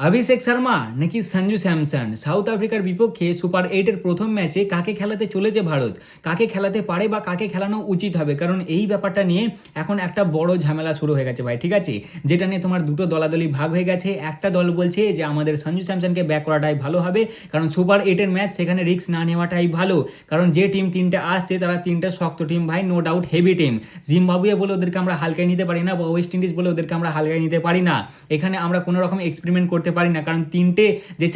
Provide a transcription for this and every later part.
অভিষেক শর্মা নাকি Sanju Samson south আফ্রিকার বিপক্ষে সুপার এইটের প্রথম ম্যাচে কাকে খেলাতে চলেছে ভারত, কাকে খেলাতে পারে বা কাকে খেলানো উচিত হবে, কারণ এই ব্যাপারটা নিয়ে এখন একটা বড় ঝামেলা শুরু হয়ে গেছে ভাই। ঠিক আছে, যেটা নিয়ে তোমার দুটো দলাদলি ভাগ হয়ে গেছে। একটা দল বলছে যে আমাদের সঞ্জু স্যামসনকে ব্যাক করাটাই ভালো হবে, কারণ সুপার এইটের ম্যাচ, সেখানে রিস্ক না নেওয়াটাই ভালো, কারণ যে টিম তিনটে আসছে তারা তিনটে শক্ত টিম ভাই, no doubt heavy team. Zimbabwe বলে ওদেরকে আমরা হালকায় নিতে পারি না, বা ওয়েস্ট ইন্ডিজ বলে ওদেরকে আমরা হালকায় নিতে পারি না। এখানে আমরা কোনো রকম এক্সপেরিমেন্ট করতে পারি না, কারণ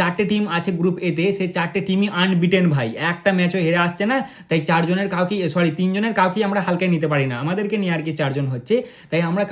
চারটে টিম আছে গ্রুপ এতে, সেই চারটে টিমই আনবিটেন ভাই, একটা ম্যাচও হেরে আসছে না। তাই তিনজনের কাউকেই আমরা হালকায় নিতে পারি না, আমাদেরকে নিয়ে আর কি চারজন হচ্ছে, তাই আমরা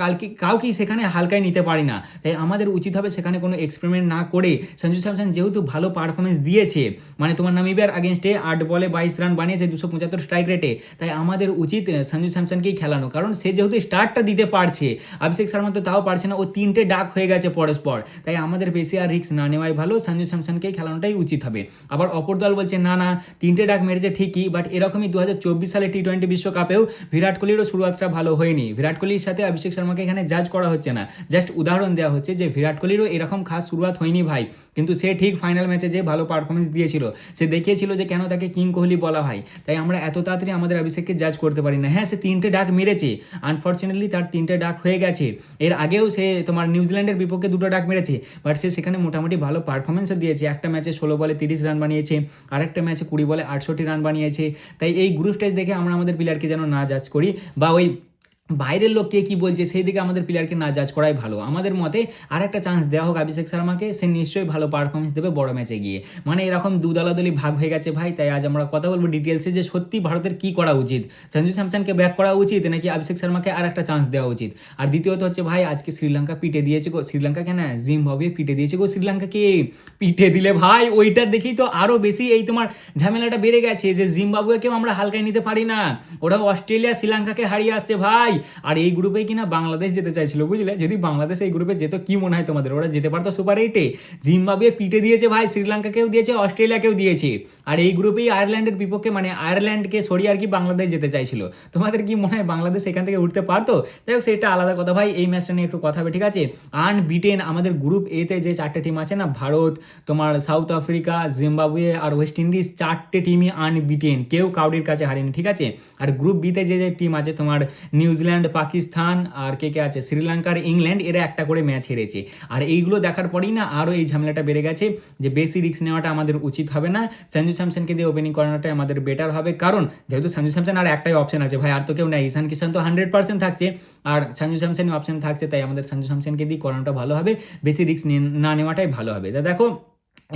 কাউকেই সেখানে হালকায় নিতে পারি না। তাই আমাদের উচিত হবে সেখানে কোনো এক্সপেরিমেন্ট না করে, সঞ্জু স্যামসন যেহেতু ভালো পারফরমেন্স দিয়েছে, মানে তোমার নামিবিয়ার আগেনস্টে 8 বলে 22 রান বানিয়েছে 275 স্ট্রাইক রেটে, তাই আমাদের উচিত সঞ্জু স্যামসনকেই খেলানো, কারণ সে যেহেতু স্টার্টটা দিতে পারছে। অভিষেক শর্মা তো তাও পারছে না, ও তিনটে ডাক হয়ে গেছে পরস্পর, তাই আমাদের বেশি আর রিস্ক না নেওয়াই ভালো, সঞ্জু স্যামসনকেই খেলানোটাই উচিত হবে। আবার অপর দল বলছে না না, তিনটে ডাক মেরেছে ঠিকই, বাট এরকমই 2024 সালে টি-20 বিশ্বকাপেও বিরাট কোহলিরও শুরুয়াতটা ভালো হয়নি। বিরাট কোহলির সাথে অভিষেক শর্মাকে এখানে জাজ করা হচ্ছে না, জাস্ট উদাহরণ দেওয়া হচ্ছে যে বিরাট কোহলিরও এরকম খাস শুরুয়াত হয়নি ভাই, কিন্তু সে ঠিক ফাইনাল ম্যাচে যে ভালো পারফরমেন্স দিয়েছিল, সে দেখিয়েছিল যে কেন তাকে কিং কোহলি বলা হয়। তাই আমরা এত তাড়াতাড়ি আমাদের অভিষেককে জাজ করতে পারি না। হ্যাঁ, সে তিনটে ডাক মেরেছে, আনফর্চুনেটলি তার তিনটে ডাক হয়ে গেছে। এর আগেও সে তোমার নিউজিল্যান্ডের বিপক্ষে দুটো ডাক মেরেছে, বাট সে সেখানে মোটামুটি ভালো পারফরমেন্সও দিয়েছে। একটা ম্যাচে 16 বলে 30 রান বানিয়েছে, আরেকটা ম্যাচে 20 বলে 68 রান বানিয়েছে। তাই এই গ্রুপ স্টেজ দেখে আমরা আমাদের প্লেয়ারকে যেন না জাজ করি, বা ওই বাইরের লোক কে কী বলছে সেই দিকে আমাদের প্লেয়ারকে না জাজ করাই ভালো। আমাদের মতে আর একটা চান্স দেওয়া হোক অভিষেক শর্মাকে, সে নিশ্চয়ই ভালো পারফরমেন্স দেবে বড় ম্যাচে গিয়ে। মানে এরকম দুদলাদলি ভাগ হয়ে গেছে ভাই, তাই আজ আমরা কথা বলবো ডিটেলসে যে সত্যি ভারতের কী করা উচিত, সঞ্জু স্যামসনকে ব্যাক করা উচিত নাকি অভিষেক শর্মাকে আর একটা চান্স দেওয়া উচিত। আর দ্বিতীয়ত হচ্ছে ভাই, আজকে শ্রীলঙ্কা পিটে দিয়েছে গো, শ্রীলঙ্কা কেন জিম্বাবুয়ে পিটে দিয়েছে গো শ্রীলঙ্কাকে। পিটে দিলে ভাই ওইটার দেখেই তো আরও বেশি এই তোমার ঝামেলাটা বেড়ে গেছে, যে জিম্বাবুয়েকেও আমরা হালকায় নিতে পারি না, ওরা অস্ট্রেলিয়া শ্রীলঙ্কাকে হারিয়ে আসছে ভাই। আর এই গ্রুপে কিনা বাংলাদেশ যেতে চাইছিল, বুঝলে, যদি বাংলাদেশ এই গ্রুপে যেত কি মনে হয় তোমাদের, ওরা যেতে পারতো সুপার এইটে। জিম্বাবুয়ে পিটে দিয়েছে ভাই, শ্রীলঙ্কাকেও দিয়েছে, অস্ট্রেলিয়াকেও দিয়েছে। আর এই গ্রুপেই আয়ারল্যান্ডের বিপক্ষে, মানে আয়ারল্যান্ডকে সরিয়ে আর কি বাংলাদেশ যেতে চাইছিল। তোমাদের কি মনে হয় বাংলাদেশ এখান থেকে উঠতে পারতো? যাই হোক, সেটা আলাদা কথা ভাই, এই ম্যাচটা নিয়ে একটু কথা হবে, ঠিক আছে। আনবিটেন আমাদের গ্রুপ এতে যে চারটে টিম আছে না, ভারত, তোমার সাউথ আফ্রিকা, জিম্বাবুয়ে আর ওয়েস্ট ইন্ডিজ, চারটে টিমই আনবিটেন, কেউ কাউরির কাছে হারেনি, ঠিক আছে। আর গ্রুপ বিতে যে যে টিম আছে তোমার নিউজিল্যান্ড, পাকিস্তান আর কে কে আছে, শ্রীলঙ্কার, ইংল্যান্ড, এরা একটা করে ম্যাচ হেরেছে। আর এইগুলো দেখার পরেই না আরও এই ঝামেলাটা বেড়ে গেছে, যে বেশি রিস্ক নেওয়াটা আমাদের উচিত হবে না, সঞ্জু স্যামসনকে দিয়ে ওপেনিং করানোটাই আমাদের বেটার হবে। কারণ যেহেতু সঞ্জু স্যামসন আর একটাই অপশন আছে ভাই, আর তো কেউ নাই, ঈশান কিষান তো 100% থাকছে, আর সঞ্জু স্যামসনই অপশন থাকছে, তাই আমাদের সঞ্জু স্যামসনকে দিয়ে করানোটা ভালো হবে, বেশি রিস্ক না নেওয়াটাই ভালো হবে। তা দেখো,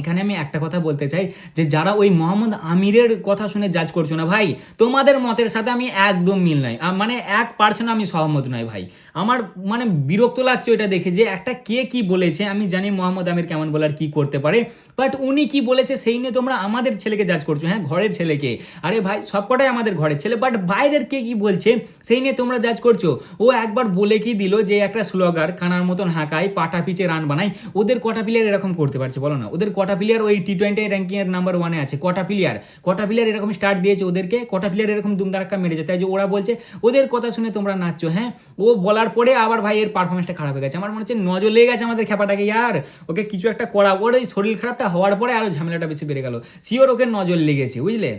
এখানে আমি একটা কথা বলতে চাই, যে যারা ওই মোহাম্মদ আমিরের কথা শুনে জাজ করছো না ভাই, তোমাদের মতের সাথে আমি একদম মিল নাই, মানে 1% আমি সহমত নয় ভাই। আমার মানে বিরক্ত লাগছে ওইটা দেখে, যে একটা কে কি বলেছে, আমি জানি মোহাম্মদ আমির কেমন বলার কি করতে পারে, বাট উনি কি বলেছে সেই নিয়ে তোমরা আমাদের ছেলেকে জাজ করছো। হ্যাঁ, ঘরের ছেলেকে, আরে ভাই সবকটাই আমাদের ঘরের ছেলে, বাট বাইরের কে কি বলছে সেই নিয়ে তোমরা জাজ করছো। ও একবার বলে কি দিল যে একটা স্লোগার কানার মতন হাঁকায়, পাটা পিচে রান বানায়, ওদের কটা প্লেয়ার এরকম করতে পারছে বলো না? ওদের কটা প্লেয়ার ওই টি-20 র্যাঙ্কিংয়ের নাম্বার 1-এ আছে? কটা প্লেয়ার এরকম স্টার্ট দিয়েছে ওদেরকে, কটা প্লেয়ার এরকম দুমদারাক্কা মেরেছে, তাই যে ওরা বলছে ওদের কথা শুনে তোমরা নাচছো। হ্যাঁ, ও বলার পরে আবার ভাই এর পারফরমেন্সটা খারাপ হয়ে গেছে, আমার মনে হচ্ছে নজর লেগে গেছে আমাদের খেপাটাকে, ইয়ার ওকে কিছু একটা করা, ওর এই শরীর খারাপটা হওয়ার পরে আরও ঝামেলাটা বেশি বেড়ে গেল, শিওর ওকে নজর লেগেছে, বুঝলে।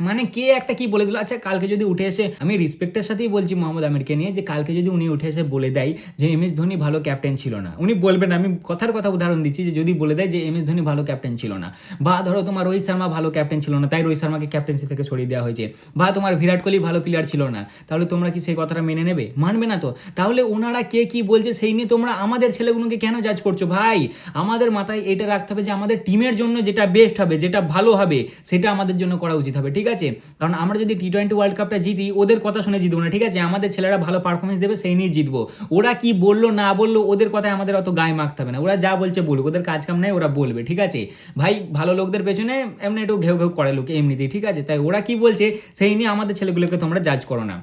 মানে কে একটা কি বলে দিল। আচ্ছা, কালকে যদি উঠে এসে, আমি রেসপেক্টের সাথেই বলছি মোহাম্মদ আমিরকে নিয়ে, যে কালকে যদি উনি উঠে এসে বলে দেয় যে এম এস ধোনি ভালো ক্যাপ্টেন ছিল না, উনি বলবেন, আমি কথার কথা উদাহরণ দিচ্ছি, যে যদি বলে দেয় যে এম এস ধোনি ভালো ক্যাপ্টেন ছিল না, বা ধরো তোমার রোহিত শর্মা ভালো ক্যাপ্টেন ছিল না, তাই রোহিত শর্মাকে ক্যাপ্টেন্সি থেকে সরিয়ে দেওয়া হয়েছে, বা তোমার বিরাট কোহলি ভালো প্লেয়ার ছিল না, তাহলে তোমরা কি সেই কথাটা মেনে নেবে? মানবে না তো। তাহলে ওনারা কে কি বলছে সেই নিয়ে তোমরা আমাদের ছেলেগুলোকে কেন জাজ করছো ভাই? আমাদের মাথায় এটা রাখতে হবে যে আমাদের টিমের জন্য যেটা বেস্ট হবে, যেটা ভালো হবে, সেটা আমাদের জন্য করা উচিত হবে, ঠিক আছে। কারণ আমরা যদি টি-20 ওয়ার্ল্ড কাপটা জিতি, ওদের কথা শুনে জিতবো না, ঠিক আছে। আমাদের ছেলেরা ভালো পারফরমেন্স দেবে, সেই নিয়ে জিতবো। ওরা কি বললো না বললো ওদের কথায় আমাদের অত গায়ে মাখতে হবে না, ওরা যা বলছে বলুক, ওদের কাজ কাম নাই, ওরা বলবে, ঠিক আছে ভাই। ভালো লোকদের পেছনে এমনি একটু ঘেউ ঘেউ করে লোক এমনিতেই, ঠিক আছে। তাই ওরা কি বলছে সেই নিয়ে আমাদের ছেলেগুলোকে তোমরা জাজ করো না।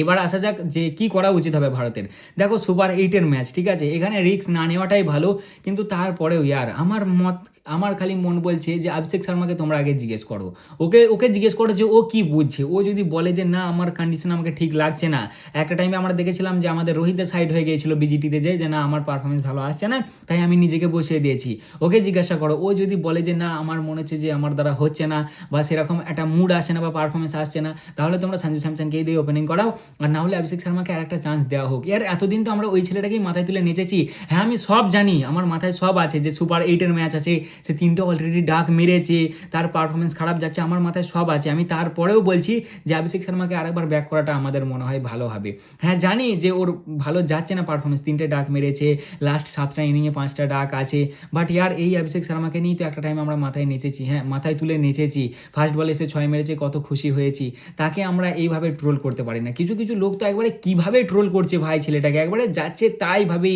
এবার আসা যাক যে কি করা উচিত হবে ভারতের। দেখো, সুপার এইটের ম্যাচ, ঠিক আছে, এখানে রিস্ক না নেওয়াটাই ভালো, কিন্তু তারপরেও ইয়ার আমার মত আমার খালি মন বলছে যে অভিষেক শর্মাকে তোমরা আগে জিজ্ঞেস করো, ওকে ওকে জিজ্ঞেস করো যে ও কি বুঝছে। ও যদি বলে যে না আমার কন্ডিশন আমাকে ঠিক লাগছে না, একটা টাইমে আমরা দেখেছিলাম যে আমাদের রোহিতের সাইড হয়ে গিয়েছিল বিজিটিতে যে না আমার পারফরমেন্স ভালো আসছে না, তাই আমি নিজেকে বসিয়ে দিয়েছি। ওকে জিজ্ঞাসা করো, ও যদি বলে যে না আমার মনে হচ্ছে যে আমার দ্বারা হচ্ছে না বা সেরকম একটা মুড আসছে না বা পারফরমেন্স আসছে না, তাহলে তোমরা সঞ্জু স্যামসনকেই দিয়ে ওপেনিং করাও। আর না হলে অভিষেক শর্মাকে আর একটা চান্স দেওয়া হোক। ইয়ার এতদিন তো আমরা ওই ছেলেটাকেই মাথায় তুলে নেচেছি। হ্যাঁ আমি সব জানি, আমার মাথায় সব আছে যে সুপার 8-এর ম্যাচ আছে, সে 3টে অলরেডি ডাক মেরেছে, তার পারফরমেন্স খারাপ যাচ্ছে, আমার মাথায় সব আছে। আমি তারপরেও বলছি যে অভিষেক শর্মাকে আরেকবার ব্যাক করাটা আমাদের মনে হয় ভালো হবে। হ্যাঁ জানি যে ওর ভালো যাচ্ছে না পারফরমেন্স, 3টে ডাক মেরেছে, লাস্ট 7টা ইনিংয়ে 5টা ডাক আছে, বাট ইয়ার এই অভিষেক শর্মাকে নিয়েই তো একটা টাইম আমরা মাথায় নেচেছি, হ্যাঁ মাথায় তুলে নেচেছি। ফার্স্ট বলে এসে 6 মেরেছে, কত খুশি হয়েছি। তাকে আমরা এইভাবে ট্রোল করতে পারি না। কিছু কিছু লোক তো একবারে কিভাবে ট্রোল করছে ভাই ছেলেটাকে, একবারে যাচ্ছে তাই ভাবে,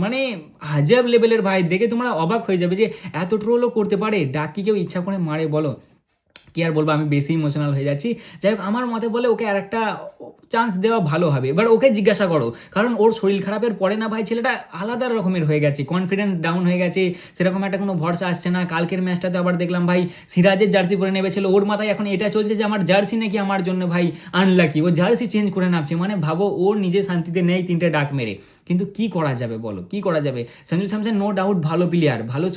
মানে হাজাব লেভেলের ভাই। দেখে তোমরা অবাক হয়ে যাবে যে এত ট্রোলও করতে পারে। ডাক কি কেউ ইচ্ছা করে মারে বলো? কি আর বলবো, আমি বেশি ইমোশনাল হয়ে যাচ্ছি। যাই হোক আমার মতে বলে ওকে আর একটা চান্স দেওয়া ভালো হবে। এবার ওকে জিজ্ঞাসা করো, কারণ ওর শরীর খারাপের পরে না ভাই ছেলেটা আলাদা রকমের হয়ে গেছে, কনফিডেন্স ডাউন হয়ে গেছে, সেরকম একটা কোনো ভরসা আসছে না। কালকের ম্যাচটাতে আবার দেখলাম ভাই সিরাজের জার্সি পরে নেমেছিল, ওর মাথায় এখন এটা চলছে যে আমার জার্সি নাকি আমার জন্য ভাই আনলাকি, ও জার্সি চেঞ্জ করে নামছে। মানে ভাবো ওর নিজে শান্তিতে নেই 3টে ডাক মেরে, কিন্তু কি করা যাবে বলো, কি করা যাবে? সঞ্জু স্যামসন নো ডাউট ভালো প্লেয়ার, ভালো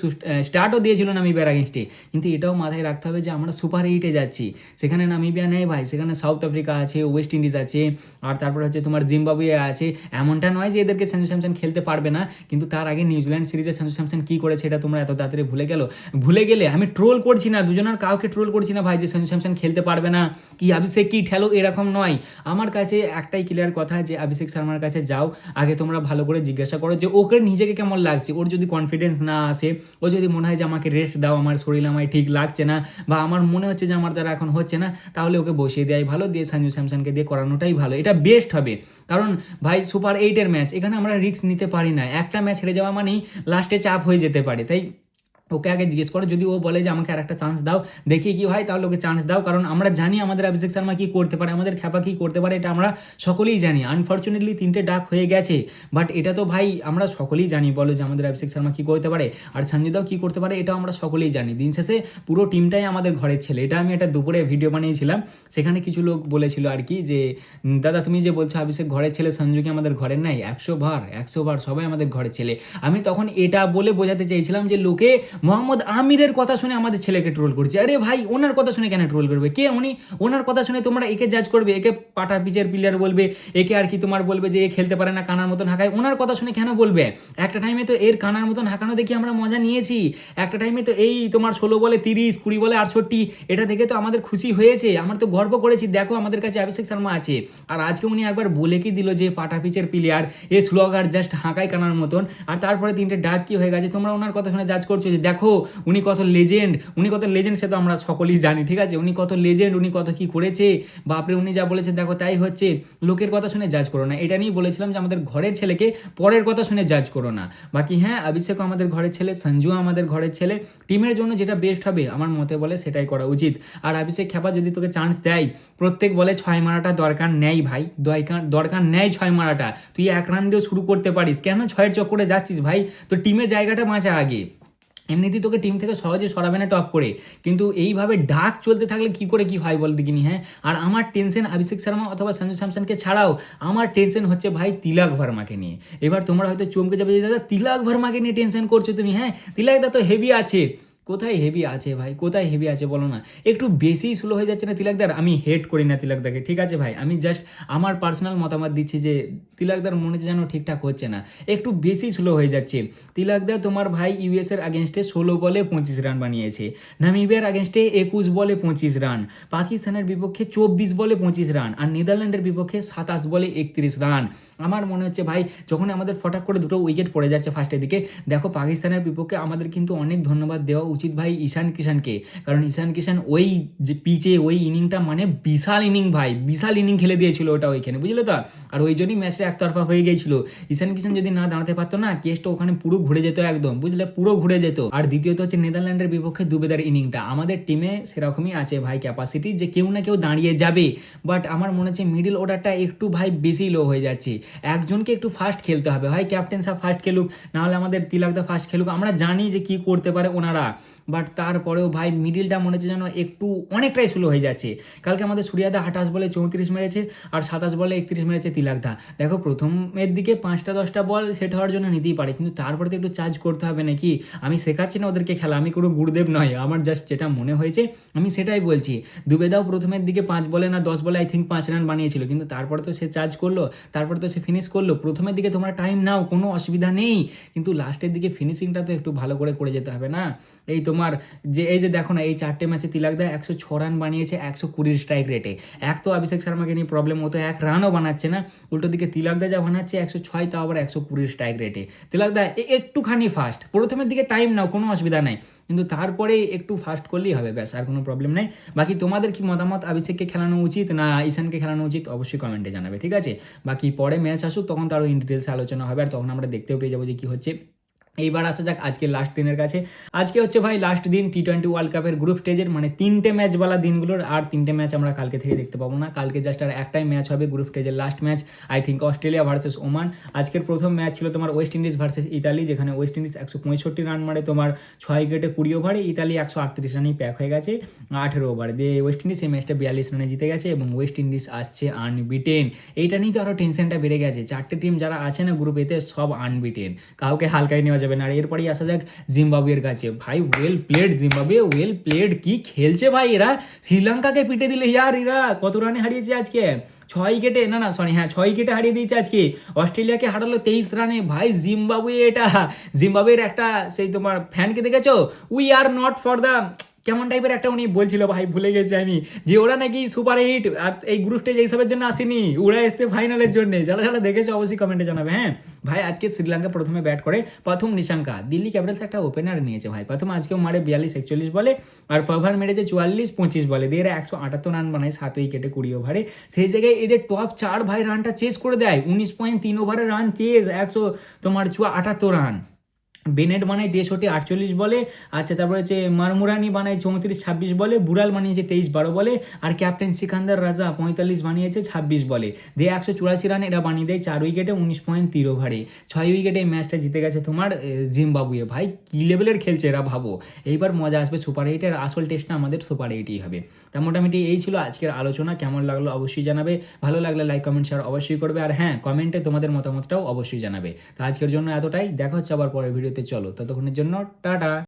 স্টার্টও দিয়েছিল নামিবিয়ার আগেনস্টে, কিন্তু এটাও মাথায় রাখতে হবে যে আমরা সুপার 8-এ যাচ্ছি। সেখানে নামিবিয়া নেই ভাই, সেখানে সাউথ আফ্রিকা আছে, ওয়েস্ট ইন্ডিজ আছে, আর তারপরে হচ্ছে তোমার জিম্বাবুয়ে আছে। এমনটা নয় যে এদেরকে সঞ্জু স্যামসন খেলতে পারবে না, কিন্তু তার আগে নিউজিল্যান্ড সিরিজে সঞ্জু স্যামসন কী করেছে এটা তোমরা এত তাড়াতাড়ি ভুলে গেলে। আমি ট্রোল করছি না, দুজনের কাউকে ট্রোল করছি না ভাই যে সঞ্জু স্যামসন খেলতে পারবে না, কি অভিষেক কি ঠেলো, এরকম নয়। আমার কাছে একটাই ক্লিয়ার কথা যে অভিষেক শর্মার কাছে যাও, আগে তোমরা ভালো করে জিজ্ঞাসা করো যে ওকে নিজেকে কেমন লাগছে। ওর যদি কনফিডেন্স না আসে, ও যদি মনে হয় যে আমাকে রেস্ট দাও, আমার শরীর আমায় ঠিক লাগছে না, বা আমার মনে হচ্ছে যে আমার দ্বারা এখন হচ্ছে না, তাহলে ওকে বসিয়ে দেওয়াই ভালো, দিয়ে সঞ্জু স্যামসনকে দিয়ে করানোটাই ভালো, এটা বেস্ট হবে। কারণ ভাই সুপার 8-এর ম্যাচ, এখানে আমরা রিস্ক নিতে পারি না। একটা ম্যাচ হেরে যাওয়া মানেই লাস্টে চাপ হয়ে যেতে পারে। তাই ওকে আগে জিজ্ঞেস করো, যদি ও বলে যে আমাকে আর একটা চান্স দাও, দেখি কি হয়, তাহলে ওকে চান্স দাও। কারণ আমরা জানি আমাদের অভিষেক শর্মা কী করতে পারে, আমাদের খ্যাপা কী করতে পারে, এটা আমরা সকলেই জানি। আনফর্চুনেটলি 3টে ডাক হয়ে গেছে, বাট এটা তো ভাই আমরা সকলেই জানি বলো যে আমাদের অভিষেক শর্মা কী করতে পারে আর সঞ্জুদাও কী করতে পারে, এটাও আমরা সকলেই জানি। দিন শেষে পুরো টিমটাই আমাদের ঘরের ছেলে। এটা আমি একটা দুপুরে ভিডিও বানিয়েছিলাম, সেখানে কিছু লোক বলেছিল আর কি যে দাদা তুমি যে বলছো অভিষেক ঘরের ছেলে, সঞ্জু কি আমাদের ঘরের নাই? 100 বার সবাই আমাদের ঘরের ছেলে। আমি তখন এটা বলে বোঝাতে চেয়েছিলাম যে লোকে মোহাম্মদ আমিরের কথা শুনে আমাদের ছেলেকে ট্রোল করছে। আরে ভাই ওনার কথা শুনে কেন ট্রোল করবে? কে উনি? ওনার কথা শুনে তোমরা একে জাজ করবে, একে পাটা পিচের প্লেয়ার বলবে, একে আর কি তোমার বলবে যে এ খেলতে পারে না, কানার মতন হাঁকায়। ওনার কথা শুনে কেন বলবে? একটা টাইমে তো এর কানার মতন হাঁকানো দেখি আমরা মজা নিয়েছি। একটা টাইমে তো এই তোমার 16 বলে 30, 20 বলে 68, এটা দেখে তো আমাদের খুশি হয়েছে, আমার তো গর্ব করেছি, দেখো আমাদের কাছে অভিষেক শর্মা আছে। আর আজকে উনি একবার বলে কি দিল যে পাটা পিচের প্লেয়ার, এ স্লোগার জাস্ট হাঁকায় কানার মতন, আর তারপরে 3টে ডাক কি হয়ে গেছে। তোমরা ওনার কথা শুনে জাজ করছো যে দেখো উনি কত লেজেন্ড, সে তো আমরা সকলেই জানি, ঠিক আছে? উনি কত লেজেন্ড, উনি কত কি করেছে, বাপরে উনি যা বলেছে দেখো তাই হচ্ছে। লোকের কথা শুনে জাজ করো না, এটা নিয়ে বলেছিলাম যে আমাদের ঘরের ছেলেকে পরের কথা শুনে জাজ করো না। বাকি হ্যাঁ অভিষেকও আমাদের ঘরের ছেলে, সঞ্জুও আমাদের ঘরের ছেলে, টিমের জন্য যেটা বেস্ট হবে আমার মতে বলে সেটাই করা উচিত। আর অভিষেক খ্যাপা যদি তোকে চান্স দেয়, প্রত্যেক বলে 6 মারাটা দরকার নেই ভাই, দরকার নেই 6 মারাটা। তুই 1 রান দিয়েও শুরু করতে পারিস, কেন 6-এর চক্করে যাচ্ছিস ভাই? তো টিমের জায়গাটা বাঁচা আগে। এমনিতেই তোকে টিম থেকে সহজে সরাবে না টপ করে, কিন্তু এইভাবে ডাক চলতে থাকলে কি করে কি হয় বল দেখিনি? হ্যাঁ আর আমার টেনশন অভিষেক শর্মা অথবা সঞ্জু স্যামসনকে ছাড়াও আমার টেনশন হচ্ছে ভাই তিলক ভার্মাকে নিয়ে। এবার তোমরা হয়তো চমকে যাবে যে দাদা তিলক ভার্মাকে নিয়ে টেনশন করছো তুমি? হ্যাঁ তিলক দা তো হেভি আছে। কোথায় হেভি আছে ভাই, কোথায় হেভি আছে বলো না? একটু বেশি স্লো হয়ে যাচ্ছে না তিলকদার? আমি হেট করি না তিলকদাকে, ঠিক আছে ভাই, আমি জাস্ট আমার পার্সোনাল মতামত দিচ্ছি যে তিলকদার মনে হচ্ছে যেন ঠিকঠাক হচ্ছে না, একটু বেশি স্লো হয়ে যাচ্ছে। তিলকদার তোমার ভাই ইউএসের আগেনস্টে 16 বলে 25 রান বানিয়েছে, নামিবিয়ার আগেনস্টে 21 বলে 25 রান, পাকিস্তানের বিপক্ষে 24 বলে 25 রান, আর নেদারল্যান্ডের বিপক্ষে 27 বলে 31 রান। আমার মনে হচ্ছে ভাই যখন আমাদের ফটাক করে 2টো উইকেট পড়ে যাচ্ছে ফার্স্টের দিকে, দেখো পাকিস্তানের বিপক্ষে আমাদের কিন্তু অনেক ধন্যবাদ দেওয়া উচিত ভাই ঈশান কিষানকে। কারণ ঈশান কিষান ওই যে পিচে ওই ইনিংটা মানে বিশাল ইনিং ভাই, বিশাল ইনিং খেলে দিয়েছিল ওটা ওইখানে, বুঝলে তো? আর ওই জন্যই ম্যাচটা একতরফা হয়ে গিয়েছিল। ঈশান কিষান যদি না দাঁড়াতে পারতো না, কেসটা ওখানে পুরো ঘুরে যেত একদম, বুঝলে, পুরো ঘুরে যেত। আর দ্বিতীয়ত হচ্ছে নেদারল্যান্ডের বিপক্ষে দুবেদার ইনিংটা, আমাদের টিমে সেরকমই আছে ভাই ক্যাপাসিটি যে কেউ না কেউ দাঁড়িয়ে যাবে, বাট আমার মনে হচ্ছে মিডিল অর্ডারটা একটু ভাই বেশি লো হয়ে যাচ্ছে। একজনকে একটু ফাস্ট খেলতে হবে ভাই, ক্যাপ্টেন সাহেব ফাস্ট খেলুক, নাহলে আমাদের তিলকদা ফাস্ট খেলুক, আমরা জানি যে কি করতে পারে ওনারা। বাট তারপরেও ভাই মিডিলটা মনে হচ্ছে যেন একটু অনেকটাই স্লো হয়ে যাচ্ছে। কালকে আমাদের সূর্যাদা 28 বলে 34 মেরেছে আর 27 বলে 31 মেরেছে তিলাকদা। দেখো প্রথমের দিকে 5টা-10টা বল সেট হওয়ার জন্য নিতেই পারে, কিন্তু তারপরে তো একটু চার্জ করতে হবে নাকি। আমি শেখাচ্ছি না ওদেরকে খেলা, আমি কোনো গুরুদেব নয়, আমার জাস্ট যেটা মনে হয়েছে আমি সেটাই বলছি। দুবেদাও প্রথমের দিকে 5 বলে না 10 বলে আই থিঙ্ক 5 রান বানিয়েছিল, কিন্তু তারপরে তো সে চার্জ করলো, তারপরে তো সে ফিনিশ করলো। প্রথমের দিকে তোমরা টাইম নাও, কোনো অসুবিধা নেই, কিন্তু লাস্টের দিকে ফিনিশিংটা তো একটু ভালো করে যেতে হবে না। এই তোমার এই যে দেখো না, এই 4টে ম্যাচে তিলাকদা 106 রান বানিয়েছে 120 স্ট্রাইক রেটে। এক তো অভিষেক শর্মাকে নিয়ে প্রবলেম, হতো 1 রানও বানাচ্ছে না, উল্টো দিকে তিলাকদা যা বানাচ্ছে 106, তাও আবার 120 স্ট্রাইক রেটে। তিলাকদা একটুখানি ফাস্ট, প্রথমের দিকে টাইম নাও, কোনো অসুবিধা নাই, কিন্তু তারপরে একটু ফাস্ট করলেই হবে, ব্যাস, আর কোনো প্রবলেম নাই। বাকি তোমাদের কি মতামত, অভিষেককে খেলানো উচিত না ঈশানকে খেলানো উচিত, অবশ্যই কমেন্টে জানাবে, ঠিক আছে। বাকি পরে ম্যাচ আসুক তখন তো আরও ইন ডিটেলসে আলোচনা হবে, আর তখন আমরা দেখতেও পেয়ে যাবো যে কী হচ্ছে। এইবার আসা যাক আজকে লাস্ট দিনের কাছে। আজকে হচ্ছে ভাই লাস্ট দিন টি20 ওয়ার্ল্ড কাপের গ্রুপ স্টেজের, মানে 3টে ম্যাচওয়ালা দিনগুলোর, আর 3টে ম্যাচ আমরা কালকে থেকে দেখতে পাবো না। কালকে জাস্ট আর একটাই ম্যাচ হবে গ্রুপ স্টেজের last match, I think Australia versus Oman. আজকের প্রথম ম্যাচ ছিল তোমার ওয়েস্ট ইন্ডিজ ভার্সেস ইতালি, যেখানে ওয়েস্ট ইন্ডিজ 165 রান মারে তোমার 6 উইকেটে 20 ওভারে, ইতালি 138 রানেই প্যাক হয়ে গেছে 18 ওভারে দিয়ে। ওয়েস্ট ইন্ডিজ এই ম্যাচটা 42 রানে জিতে গেছে এবং ওয়েস্ট ইন্ডিজ আসছে আনবিটেন। এইটা নিয়ে তো আরও টেনশনটা বেড়ে গেছে, 4টে টিম যারা আছে না গ্রুপ এতে সব আনবিটেন, কাউকে হালকায় নেওয়া যাবে না। আর এরপরেই আসা যাক জিম্বাবুয়ের কাছে। ভাই well played Zimbabwe, well played, কি খেলছে ভাই এরা, শ্রীলঙ্কাকে পিটে দিলে ইয়ার। এরা কত রানে হারিয়েছে আজকে, 6 উইকেটে, না সরি হ্যাঁ 6 উইকেটে হারিয়ে দিয়েছে আজকে। অস্ট্রেলিয়াকে হারালো 23 রানে। ভাই জিম্বাবুয়ে, এটা জিম্বাবুয়ের একটা সেই তোমার ফ্যানকে দেখেছো, we are not for the কেমন টাইপের একটা উনি বলছিল, ভাই ভুলে গেছি আমি, যে ওরা নাকি সুপার 8 আর এই গ্রুপ স্টেজ এইসবের জন্য আসেনি, ওরা এসছে ফাইনালের জন্য। যারা যারা দেখেছো অবশ্যই কমেন্টে জানাবে। হ্যাঁ ভাই, আজকে শ্রীলঙ্কা প্রথমে ব্যাট করে প্রথম নিশাঙ্কা, দিল্লি ক্যাপিটালস একটা ওপেনার নিয়েছে ভাই, প্রথম আজকেও মারে 42-41 বলে, আর পাভার মেরেছে 44-25 বলে দিয়ে, এরা 178 রান বানায় 7 উইকেটে 20 ওভারে। সেই জায়গায় এদের টপ 4 ভাই রানটা চেস করে দেয়, 19.3 ওভারে রান চেস, 178 রান। বেনেট বানায় 63-48 বলে, আচ্ছা তারপরে হচ্ছে মারমুরানি বানায় 34-26 বলে, বুড়াল বানিয়েছে 23-12 বলে, আর ক্যাপ্টেন সিকান্দার রাজা 45 বানিয়েছে 26 বলে দিয়ে 184 রান এরা বানিয়ে দেয় 4 উইকেটে 19.3 ওভারে। 6 উইকেটে এই ম্যাচটা জিতে গেছে তোমার জিম্বাবুয়ে। ভাই কী লেভেলের খেলছে এরা, ভাবো। এইবার মজা আসবে সুপার 8-এর, আসল টেস্টটা আমাদের সুপার 8-ই হবে। তা মোটামুটি এই ছিল আজকের আলোচনা, কেমন লাগলো অবশ্যই জানাবে, ভালো লাগলে লাইক কমেন্ট শেয়ার অবশ্যই করবে, আর হ্যাঁ কমেন্টে তোমাদের মতামতটাও অবশ্যই জানাবে। তা আজকের জন্য এতটাই, দেখা হচ্ছে আবার পরের ভিডিওতে, চলো ততক্ষণের জন্য টাটা।